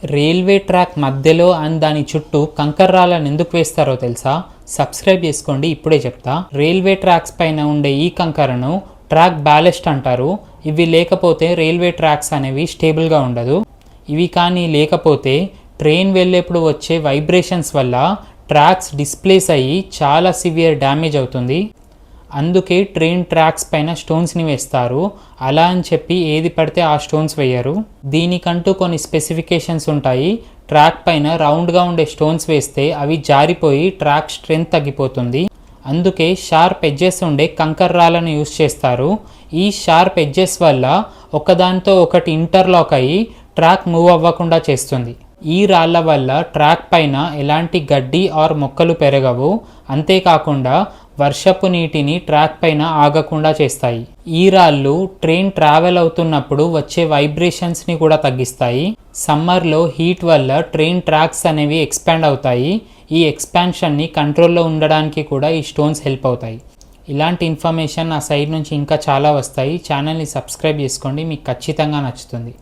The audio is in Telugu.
రైల్వే ట్రాక్ మధ్యలో అండ్ దాని చుట్టూ కంకర రాళ్ళను ఎందుకు వేస్తారో తెలుసా? సబ్స్క్రైబ్ చేసుకోండి, ఇప్పుడే చెప్తా. రైల్వే ట్రాక్స్ పైన ఉండే ఈ కంకరను ట్రాక్ బ్యాలెస్ట్ అంటారు. ఇవి లేకపోతే రైల్వే ట్రాక్స్ అనేవి స్టేబుల్గా ఉండదు. ఇవి కానీ లేకపోతే ట్రైన్ వెళ్ళేప్పుడు వచ్చే వైబ్రేషన్స్ వల్ల ట్రాక్స్ డిస్ప్లేస్ అయ్యి చాలా సివియర్ డ్యామేజ్ అవుతుంది. అందుకే ట్రైన్ ట్రాక్స్ పైన స్టోన్స్ని వేస్తారు. అలా అని చెప్పి ఏది పడితే ఆ స్టోన్స్ వేయరు. దీనికంటూ కొన్ని స్పెసిఫికేషన్స్ ఉంటాయి. ట్రాక్ పైన రౌండ్గా ఉండే స్టోన్స్ వేస్తే అవి జారిపోయి ట్రాక్ స్ట్రెంగ్త్ తగ్గిపోతుంది. అందుకే షార్ప్ ఎడ్జెస్ ఉండే కంకర రాళ్ళను యూస్ చేస్తారు. ఈ షార్ప్ ఎడ్జెస్ వల్ల ఒకదానితో ఒకటి ఇంటర్లాక్ అయ్యి ట్రాక్ మూవ్ అవ్వకుండా చేస్తుంది. ఈ రాళ్ళ వల్ల ట్రాక్ పైన ఎలాంటి గడ్డి ఆర్ మొక్కలు పెరగవు. అంతేకాకుండా వర్షపు నీటిని ట్రాక్ పైన ఆగకుండా చేస్తాయి. ఈ రాళ్ళు ట్రైన్ ట్రావెల్ అవుతున్నప్పుడు వచ్చే వైబ్రేషన్స్ని కూడా తగ్గిస్తాయి. సమ్మర్లో హీట్ వల్ల ట్రైన్ ట్రాక్స్ అనేవి ఎక్స్పాండ్ అవుతాయి. ఈ ఎక్స్పాన్షన్ని కంట్రోల్లో ఉండడానికి కూడా ఈ స్టోన్స్ హెల్ప్ అవుతాయి. ఇలాంటి ఇన్ఫర్మేషన్ నా సైడ్ నుంచి ఇంకా చాలా వస్తాయి. ఛానల్ని సబ్స్క్రైబ్ చేసుకోండి, మీకు ఖచ్చితంగా నచ్చుతుంది.